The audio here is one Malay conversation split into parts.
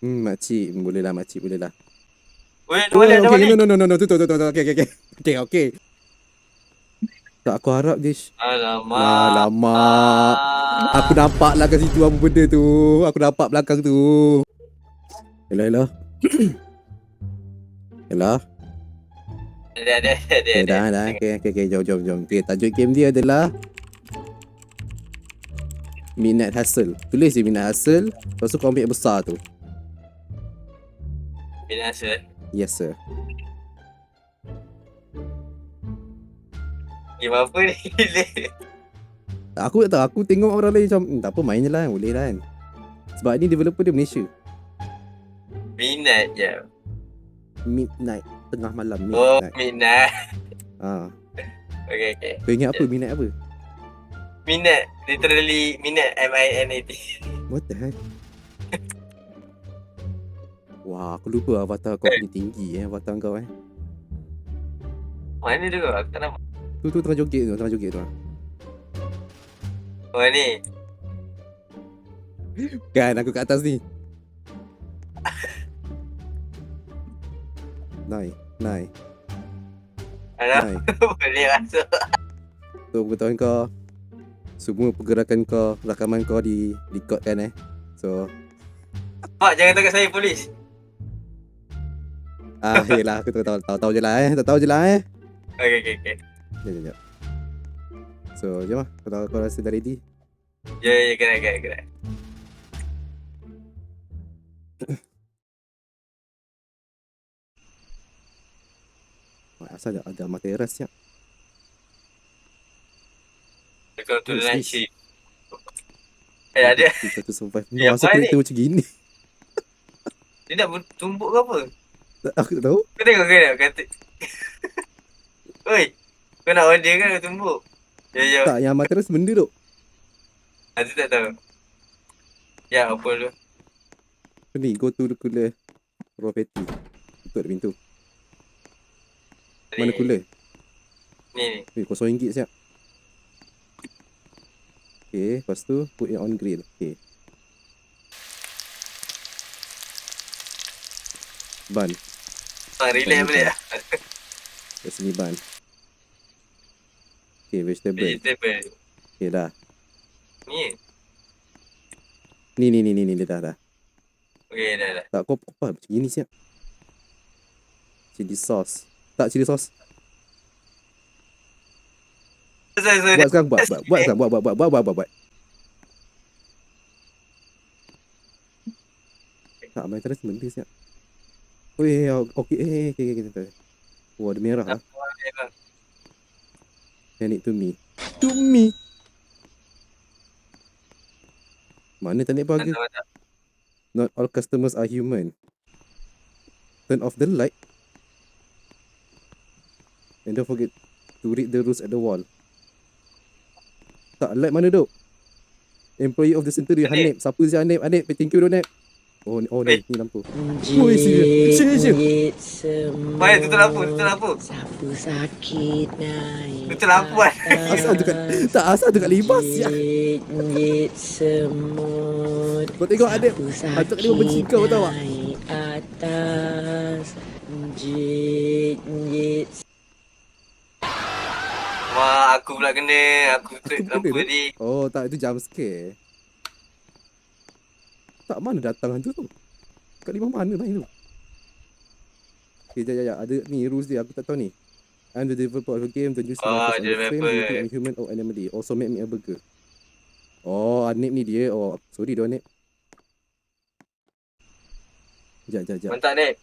Makcik. Boleh lah makcik, boleh lah. Boleh, dah Oh, balik, dah okay. balik. No. Tu. Okay. Tak, aku harap dia... Alamak. Alamak. Aku nampak lah kat situ apa benda tu. Aku nampak belakang tu. Hello. Ada. Okay, dah. Okay. Jom. Okay, tajuk game dia adalah Midnight Hustle. Tulis je Midnight Hustle. Lepas tu kau ambil yang besar tu. Binasa. Yes, sir. Game apa ni? Aku tak tahu. Aku tengok orang lain macam, tak apa, main je lah. Boleh lah kan. Sebab ni developer dia Malaysia. Minat je. Midnight. Tengah malam Oh, midnight. minat. Ha. Okay. Kau ingat apa? Midnight apa? Minat. Literally minat. MINAT. What the heck? Wah, aku lupa avatar kau punya tinggi avatar kau Mana tu kau? Aku tak nampak. Tu tengah joget tu. Oh ni. Kan aku kat atas ni. Nai. Alah. Boleh masuk. So pengetahuan kau, semua pergerakan kau, rakaman kau di record kan So Mak, jangan tangkap saya polis. yelah aku tahu je lah Okay. Sekejap. So jom lah, kau rasa dah ready? Ya, gerak. Asal ada materas siap. Welcome to the night This? shift. Ada. Satu survive. Ya, Asal apa ni? kereta macam gini? Dia nak tumbuk ke apa? Aku tak tahu. Kau tengok kata. Oi. Kau nak order kan kau tumbuk? Ya. Tak, yang materas benda tu. Aku tak tahu. Ya, apa dulu? Ni, go to the cooler. Raw patty. Tutup pintu. Mana cooler? Ni. RM0 siap. Okay, lepas tu put it on grill. Okay. Ban. Relax boleh tak? Kat sini ban. Okay, vegetable. Okay, dah. Ni. Ni dah. Okay, dah. Tak, kau apa macam gini siap. Chili sauce. Tak, chili sauce. Buat sekarang, buat. Tak, main terus benda siap. Okay. Wah, ada merah lah. Send it to me. Mana tanda pagi? Not all customers are human. Turn off the light. And don't forget to read the rules at the wall. Tak, light mana duk? Employee of the century, Hanep. Siapa si Hanep? Thank you, Hanep. Oh ni lampu. Woi, sini. Mana tutup lampu? Sapu sakit naik Tutup lampu kan? Asal tu kat libas ya. Jit semut. Kau tengok Hanep. Hantu kat dia benci kau tahu tak? Naik atas. Jit. Wah, aku pula kena. Aku tutup lampu tadi. Oh, tak, itu jump scare. Tak, mana datang hantu tu? Kat lima mana main tu? Okay, jap. Ada ni rules dia, aku tak tahu ni. I'm the developer of the game. Don't use the on the frame anything I'm human or animal. Also make me a burger. Oh, Anip ni dia. Oh, sorry doh Anip. Jap. Mantap, Nek.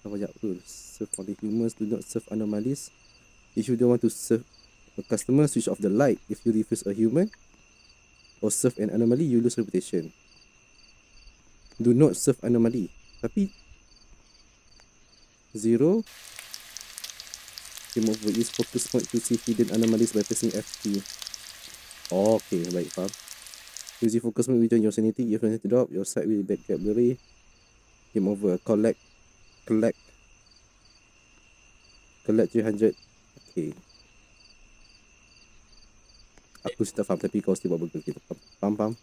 Jap. Serve only humans, do not serve anomalies. If you don't want to serve a customer, switch off the light. If you refuse a human or serve an anomaly, you lose reputation. Do not serve anomaly. Tapi 0 game over is focus point to see hidden anomalies by pressing FT. Oh, okay, baik, faham. Use focus point return your sanity. If sanity drop, your side will get blurry. Game over. Collect 300. Okay. Aku sudah faham, tapi kau still buat burger kita. Faham?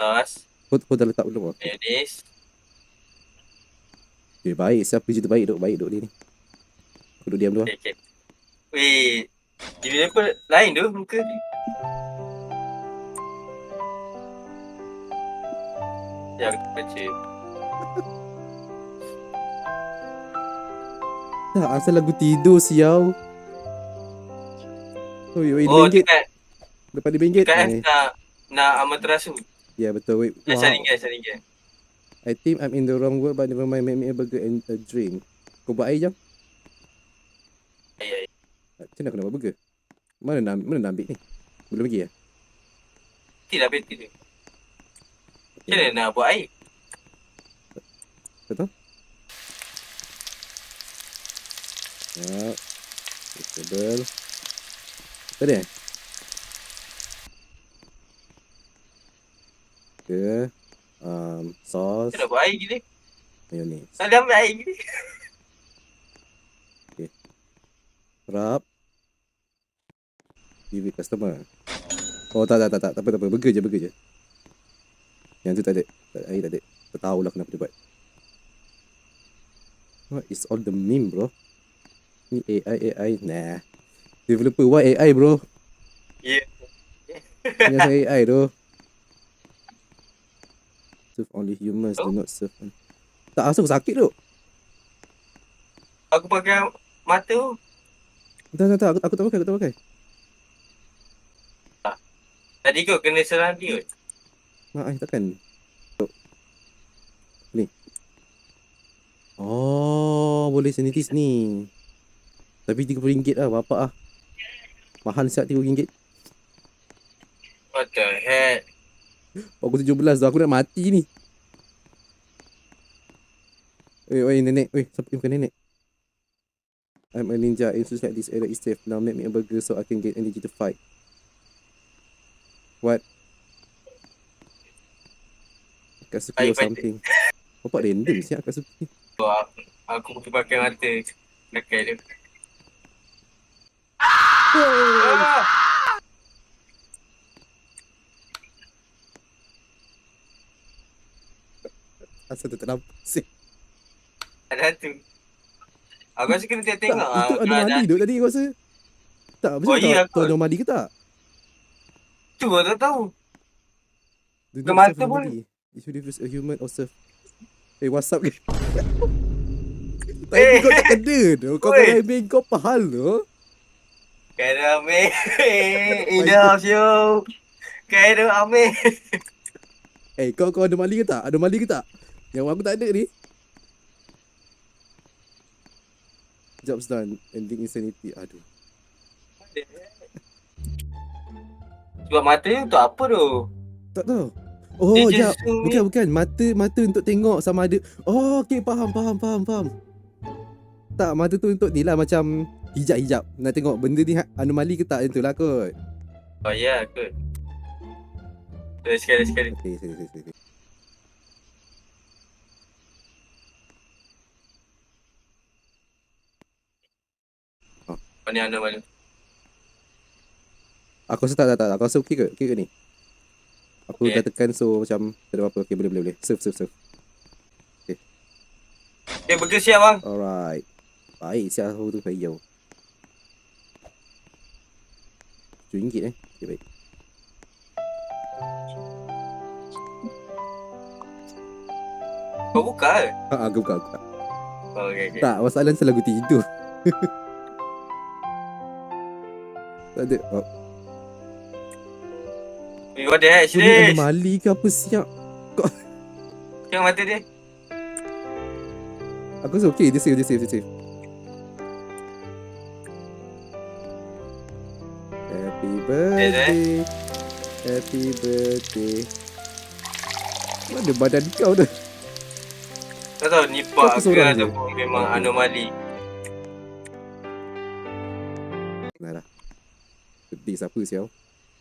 Sos. Kau dah letak belum? Mayonnaise. Baik. Siapa je tu baik duk dia ni. Aku duduk diam dulu. Okay. Weh. Ini apa lain tu muka ni. Ya, aku baca. Tak, asal lagu tidur siau. Oh, wait, Oh, RM5. dekat Lepas RM5. dekat nak Amaterasu. Ya, betul. Wait, Saringan. I think I'm in the wrong word, but never mind. Make me a burger and a drink. Kau buat air jam? Ya. Macam mana aku nak buat burger? Mana nak ambil ni? Belum lagi ya? Tidak betul tu. Macam mana nak buat air? Betul? Ya. Vegetable. Tadi eh? Okay. Sauce. Macam nak buat air gila? Mayonnaise. Salah ambil air gila. Rap. Give it customer. Oh tak apa. Burger je. Yang tu tak ada. Air tak ada. Tak tahulah kenapa dia buat. What is all the meme bro? Ni AI. Nah. Developer why AI bro? Ya. Ni asal AI tu. Serve only humans, do not serve. Tak, asal aku sakit tu. Aku pakai mata tu. Tak, aku tak pakai. Tadi kau kena serang dia. Takkan. Ni. Oh, boleh sanitis ni. Tapi RM30 lah, bapak ah. Mahal siap RM30. What the heck? Aku 17 dah, aku nak mati ni. Oi, nenek. Siapa bukan nenek? I'm a ninja. It seems like this area is safe. Now make me a burger so I can get energy to fight. What? Akatsuki or something. Bapak random siap Akatsuki. Aku pergi pakai mata. Pakai dia. Asal tu tak nampak. Ada tu. Aku rasa kena tengok Itu anomali duk tadi aku rasa. Tak, macam mana tu anomali ke tak? Tu aku tak tahu. Do Bukan not serve mata pun. anomali. You should use a human or serve. What's up? Tapi kau tak kena tu. Kau kalau main kau pahal tu. Kena ambil. In the house yo. Kena ambil. Kau anomali ke tak? Yang aku tak ada ni. Job's done. Ending insanity. Aduh. Sebab mata ni untuk apa tu? Tak tahu. Oh, Dia jap. Bukan. Mata untuk tengok sama ada. Oh, okay. Faham. Tak, mata tu untuk ni lah macam hijab. Nak tengok benda ni anomali ke tak. Itulah kot. Oh ya, kot. Sekali. Okay. Mana? Aku rasa tak. Aku rasa okey ke ni? Aku dah tekan so macam tak ada apa. Okay, boleh. Serve. Okay, burger siap bang. Alright. Baik, siap aku tu payau. RM7 Okay, baik. Kau buka ke? Aku buka. Oh, okay. Tak, masalah ni lagu tidur. Tak ada. What the heck, Ni Shirish? anomali ke apa siap? Tengok mata dia. Aku rasa okay, dia safe. Happy birthday. Mana badan kau tu? Tak tahu ni bug ke seorang je? ataupun memang anomali. Nah lah. Birthday siapa siau?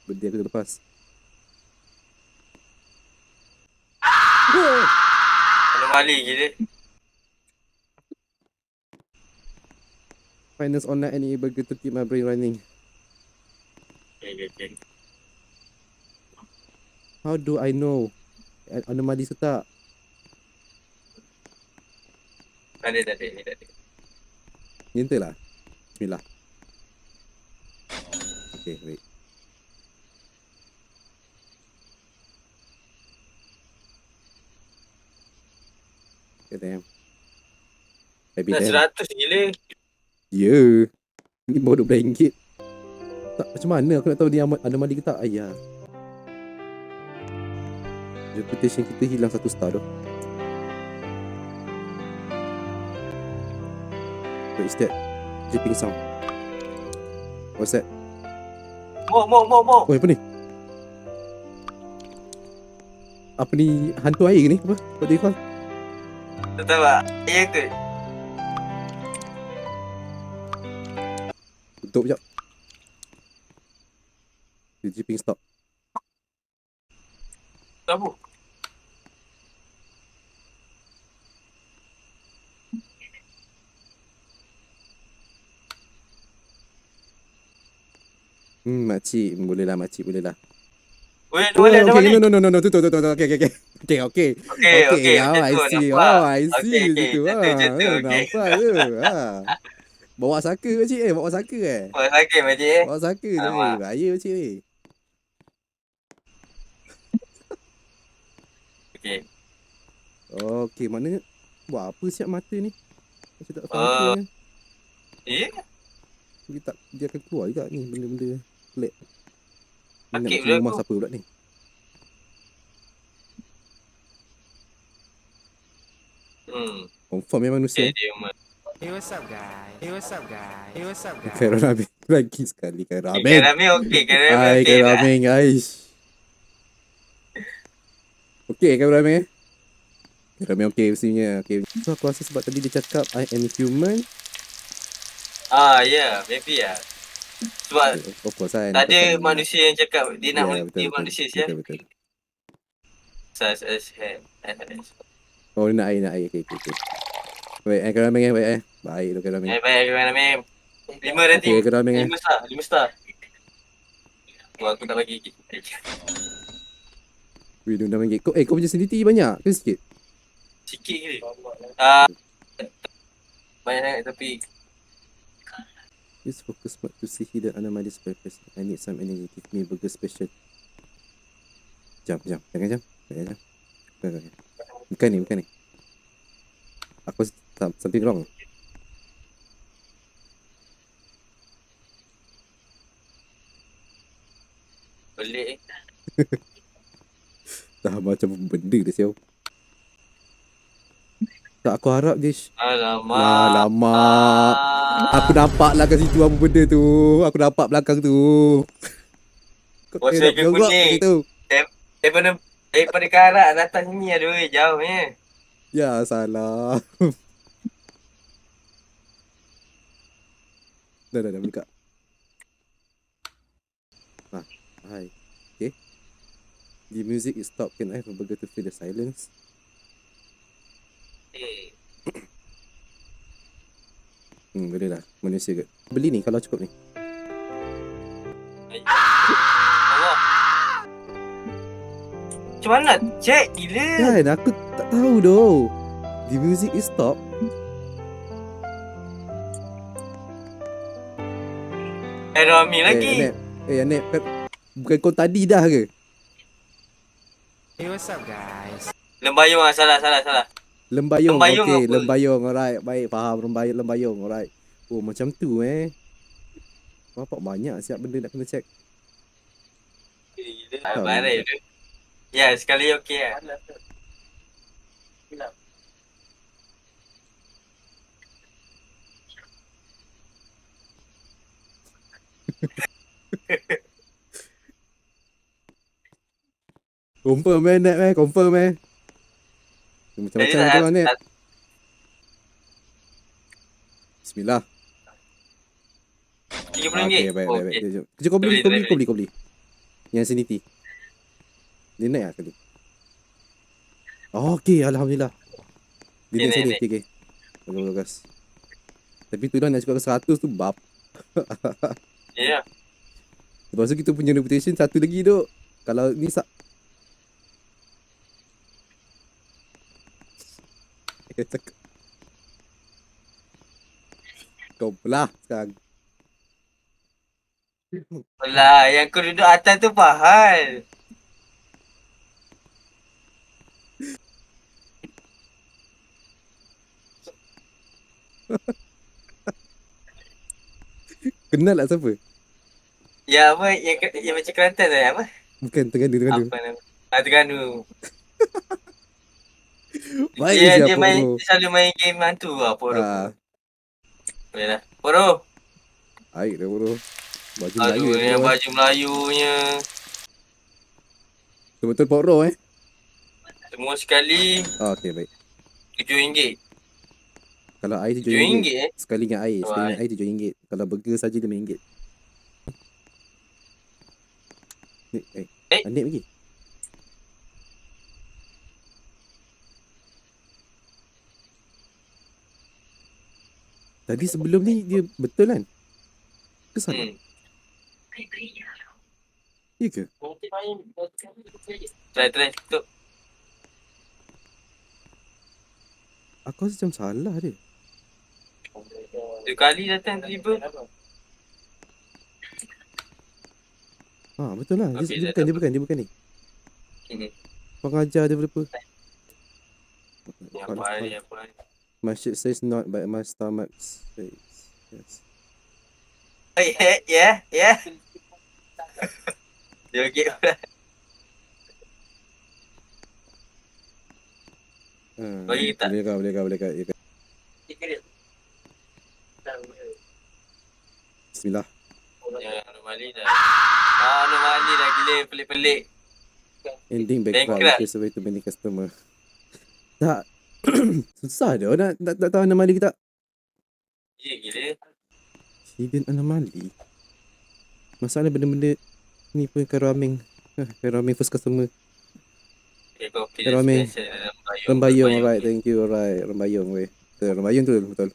Birthday aku lepas. Anomali gila. Finance online and burger to keep my brain running. Okay. How do I know anomali ke tak? Tak ada. Ni tak ada. Enter lah. Bismillah. Okay, baik. Okay, damn. Happy Dah damn. 100 gila. Ya. Ni baru RM12. Tak, macam mana aku nak tahu dia anomali ke tak? Ayah. Reputation kita hilang 1 star tu. What is that? Dripping sound. What's that? Mo. Oh, apa ni? Apa ni? Hantu air ke ni? Apa? What do you call? Tak tahu tak? Ya ke? Tutup sekejap. The dripping stop. Apa? Makcik. Boleh lah, makcik. Boleh lah. Weh, Oh, ada okay. balik. No. Tutup. Okay. Okay, Oh, I macam tu, see. nampak. Oh, I see. Okay, Gitu. macam tu, okay. Nampak tu. Bawa saka makcik Bawa saka Oh, sakit macam Bawa saka je. Alamak. Bahaya makcik ni. Okay. Okay, maknanya buat apa siap mata ni? Macam tak Ah. function kan? Dia akan keluar juga ni benda-benda pelik. Ni nak Sakit masuk pula rumah aku. siapa pula ni? Confirm yang manusia. Dia mah. Hey, what's up, guys? Hey, what's up, guys? Hey, what's up, guys? Khairul Amin. Lagi sekali Khairul Amin. Ikan ramen okey, ikan ramen Hai okey Khairul lah. Amin guys. Okay Khairul Amin. Khairul Amin okay mestinya. Okay. So aku rasa sebab tadi dia cakap I am human. Ya, maybe lah. Sebab Of course kan. tak ada manusia yang cakap dia nak Ya, dia manusia siap. Betul. Sas. Oh dia nak air. Okay. Baik Khairul Amin baik Baik tu Khairul Amin. Baik, ikan ramen. 5 rating. Okay Khairul Amin 5 star. Wah, aku tak bagi lagi. Wih dia dah main kau punya sensitivity banyak ke sikit? Sikit ke? Banyak sangat tapi Use focus mode to see hidden anomalies by pressing. I need some energy. Give me burger special. Jam. Jangan jam. Bukan ni. Aku something wrong. pelik. Dah macam benda dia siau. Tak aku harap dia Alamak. Alamak. Aku nampak lah kat situ apa benda tu. Aku nampak belakang tu. Kau Bos nak ke gerak kuning. kat situ. Daripada karat datang sini aduh jauhnya. Ya salah. Dah buka. Hai. Okay. The music is stopped. Can I have a burger to fill the silence? Boleh lah. Manusia ke? Beli ni kalau cukup ni. Allah. Macam mana nak check gila? Kan aku tak tahu doh. The music is stopped. Rami lagi. Anep bukan kau tadi dah ke? Hey, what's up, guys? Lembayung ah, salah. Lembayung. Lembayung Okay, apa? lembayung. Alright, baik faham lembayung. Alright. Oh, macam tu Bapak banyak siap benda nak kena check. Gila. Barai tu. Ya, sekali okey ah. Confirm Net confirm Macam-macam tu lah Net. Bismillah. RM30. Okay, baik. Jom. Kau beli. Yang Sanity. Dia naik lah kali. Oh, okay, Alhamdulillah. Dia naik sini. Okay. Bagus. Tapi tu lah nak cakap ke 100 tu bab. Ya. Lepas tu kita punya reputation satu lagi duk. Kalau ni Dia cakap, kau belah sekarang. Alah, yang kau duduk atas tu Fahal. Kenal tak siapa? Ya apa, yang macam Kelantan tu apa? Bukan Terengganu. Apa nama? Terengganu. Baik Dia siapa main, bro. dia selalu main game hantu lah, Poro. Ah, Boleh lah. Poro. baik dah bro. Baju Melayu Aduh, ya yang bro. baju Melayunya. Betul-betul poro Semua sekali Okay baik. RM7. Kalau air RM7 RM7 sekali dengan air. Sekali dengan Wah. air RM7. Kalau burger saja RM5. Ni, Anip lagi. Tadi sebelum ni dia betul kan? Kesalah. Ya ke? Try. Tutup. Aku rasa macam salah dia. 2 kali datang tiba. Betul lah. Habis Dia dah bukan ni. Hmm. Pengajar developer. Apa hari. My shirt says not, but my stomach says yes. Ya. Dia okey pula. Bagi kita. Boleh kau. Bismillah. Ya, anomali dah. Anomali dah gila, pelik-pelik. Ending bankrupt Bankrupt. because of way too many customer. Tak. Susah dia nak tahu anomali ke tak. Ya, gila. Hidden anomali. Masalah benda-benda ni pun keraming. Keraming first customer. Okay, kopi Hello, Ming. special dalam Rembayung, alright. Thank you, alright. Rembayung weh. Rembayung tu betul.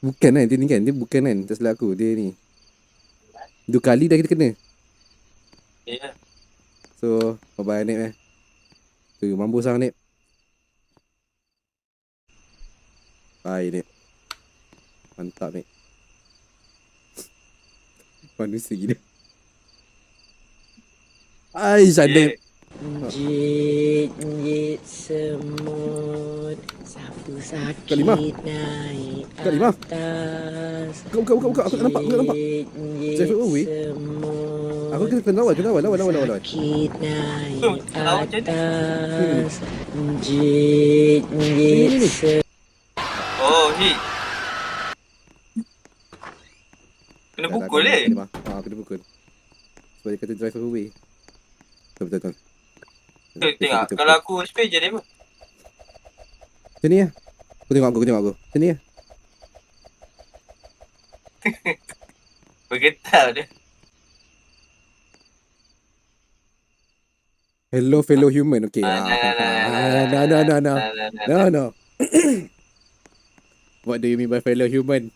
Bukan kan, dia bukan kan. Tak salah aku, dia ni. 2 kali dah kita kena. Ya. So, bye-bye Nip Tu, mampu sang Nip. Bye Nip. Mantap Nip. Manusia gila. Aisyah Nip. Jit semut, sapu Kak Limah. sakit naik Kak Limah. atas. Buka. Aku tak nampak. Saya feel away. Semut, Aku kena lawan. sakit naik Lawan macam ni. atas. Jit Ni. semut. Oh, hit. Kena pukul Kena pukul. Sebab dia kata drive away. Betul. Tengok, kalau aku spray jadi apa? Macam ni lah. Kau tengok aku. Macam ni lah. Bergetar dia. Hello fellow human. Okay. No. What do you mean by fellow human?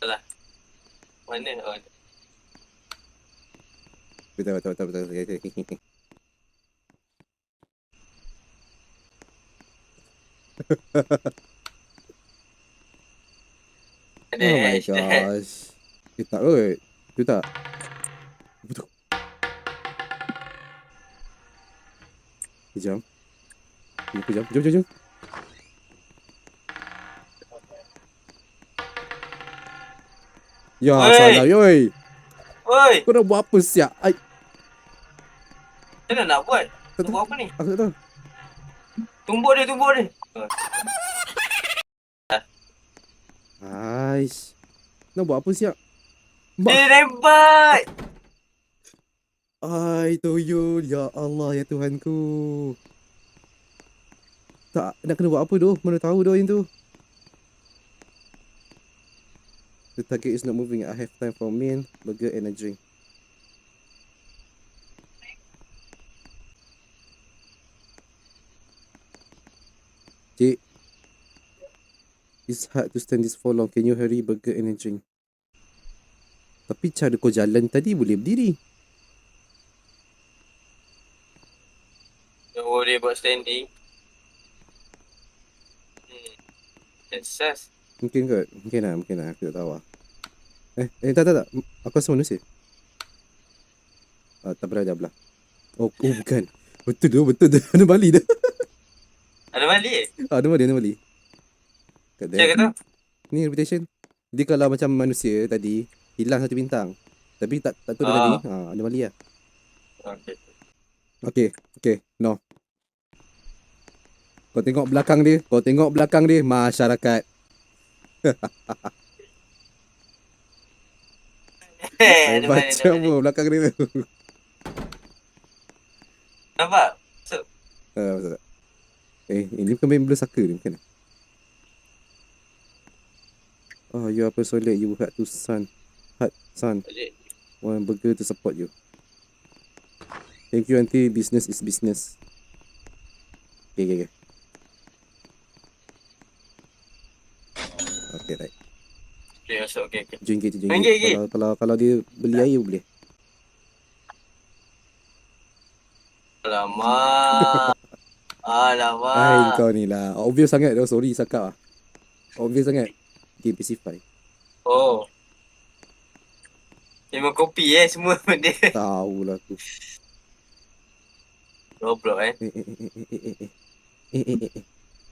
Salah. Mana? Oh. Betul. Okay. Ada Oh my hashtag. gosh. Tak kot. Tu tak. Betul. Jom. Ya, Oi. salah yoi. Oi, Kau nak buat apa siap? macam mana nak buat? Tak Nak buat apa ni? Aku tak tahu. Tumbuk dia. Aish. Nak buat apa siap? Dia rembat. Ai tuyul. Ya Allah, ya Tuhanku. Tak, nak kena buat apa doh? Mana tahu doh yang tu. The target is not moving. I have time for meal, burger and a drink. Cik. It's hard to stand this for long. Can you hurry burger and a drink? Tapi cara kau jalan tadi boleh berdiri. Don't worry about standing. That's sus. Mungkin kot. Mungkin lah. Aku tak tahu lah. Tak. Aku rasa manusia. Tak belah. Oh, bukan. Betul tu. Ada Bali dah. Ada balik. Ada Bali. Kat Saya dia. kata. Ni reputation. Dia kalau macam manusia tadi, hilang 1 bintang. Tapi tak tahu dia tadi. Ada Bali lah. Okay. Okay. No. Kau tengok belakang dia. Masyarakat. Ada Macam balik. pun belakang dia tu. Nampak? So, Masak tak? Ini bukan main bola soccer ni bukan? Oh, you are so late. You had to son. balik. One burger to support you. Thank you, auntie. Business is business. Okay. Okay, right. Okay, masuk. Okay. RM7. Ringgit. Kalau dia beli air boleh. Alamak. Kau ni lah. Obvious sangat dah. Sorry cakap lah. Obvious sangat. Game Pacify. Oh. Memang kopi semua benda. Tahulah tu. Roblox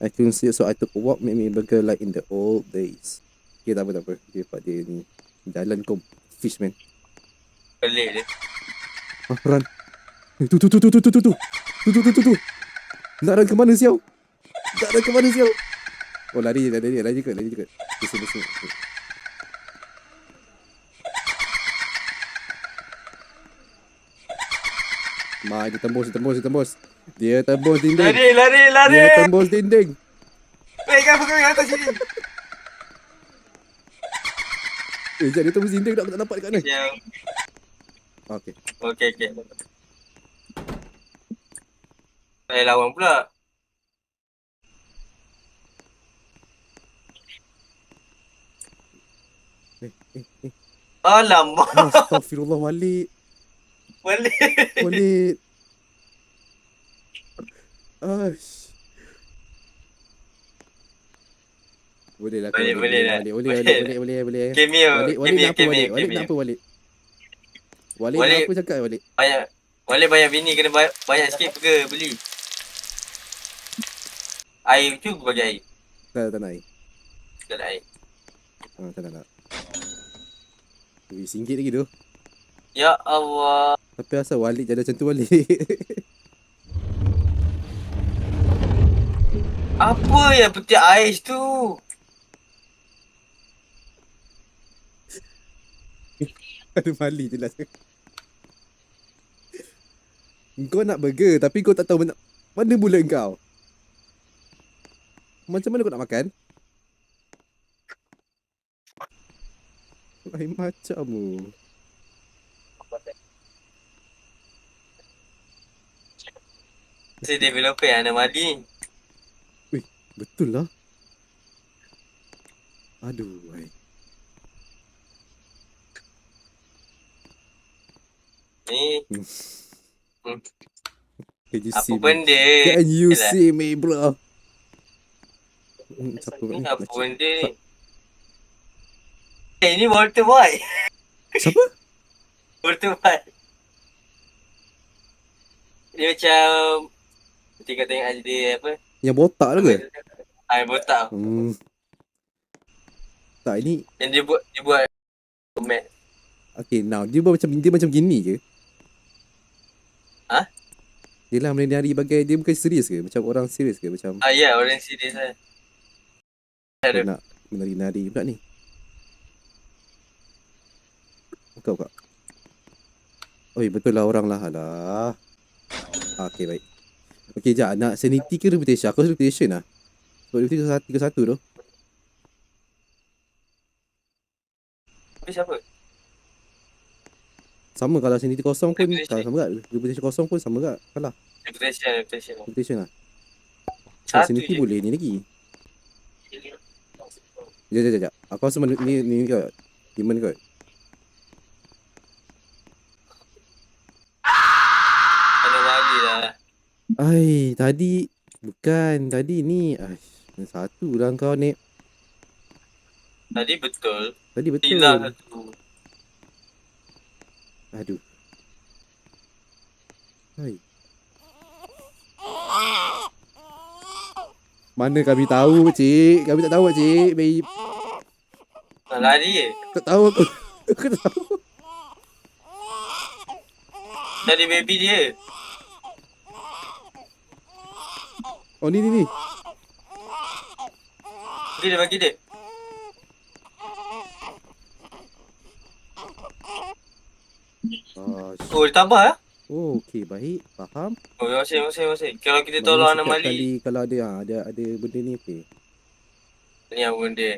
I couldn't see it, so I took a walk. Made me a burger like in the old days. Okay, tak apa. Dia ni. Jalan kau fish man. Pelik dia. Run. Tu. Nak run ke mana siau? Oh, lari je kat. Listen. Dia tembus. Dia tembus dinding. Lari. Dia tembus dinding. Baik, kenapa kau atas sini? Sekejap, dia tembus dinding tak dapat dekat mana. Ya. Okay. Okay. Saya lawan pula. Alamak. Astaghfirullah, Walid. Ash. Boleh lah. Boleh. Cameo. Walid nak apa Walid? Walid nak apa cakap Walid? Banyak bini kena banyak sikit ke beli. Air tu bagi air. Tak nak air. Tak ada air. Tak nak. RM1 lagi tu. Ya Allah. Tapi asal Walid jadi macam tu Walid? Apa yang peti ais tu? Ada Mali jelas. Kau nak burger tapi kau tak tahu mana mula kau. Macam mana kau nak makan? Lain macam mu. Si developer yang ada Mali. Betul lah. Aduh, Ni Can you apa see me? benda? Can you Yalah. see me, bro? Siapa Ni ni? apa benda ni? Ini Walter White. Siapa? Walter White. Dia macam ketika tengok ada apa? Yang botak tu ke? Botak. Tak, ini Yang dia buat mat. okay, now dia macam gini ke? Ha? Dia lah menari bagai dia bukan serius ke? Macam orang serius ke? Macam Ya, orang serius lah. kau nak menari-nari pula ni. Kau. Oi, betul lah orang lah. Alah. Okay, baik. Okay, sekejap. Nak sanity ke reputation? Aku rasa reputation lah. Sebab reputation 31 tu. Tapi siapa? Sama kalau sanity kosong pun. Reputation. Sama tak? Reputation kosong pun sama tak? Kalah. Reputation. Reputation lah. Insanity je. boleh ni lagi. Sekejap. Aku rasa ni kot. Human kot. Anomali lah. Ai, tadi bukan. Tadi ni. Satu lah kau ni. Tadi betul. Tadi betul. Hilang satu. Aduh. Hai. Mana kami tahu, cik? Kami tak tahu, cik. Babe. Nak lari je. Tak tahu aku. Aku tak tahu. Tadi baby dia. Oh, ni. Bagi dia. Oh, dia tambah lah. Oh, okey. Baik. Faham. Oh, masih. Kalau kita Maknanya tolong setiap anomali. kali kalau ada benda ni, okey. Ni apa benda?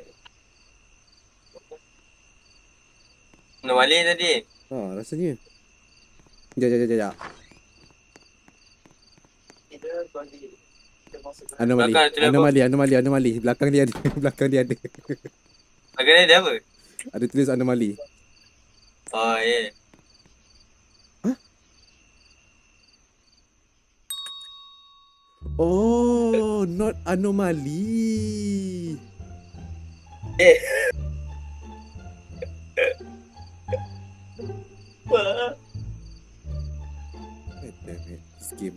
Anomali tadi. Rasanya. Sekejap. Anomali. Belakang dia ada. Agaknya dia apa? Ada tulis anomali. Oh, ya. Yeah. Oh, not anomali. Damn it. This game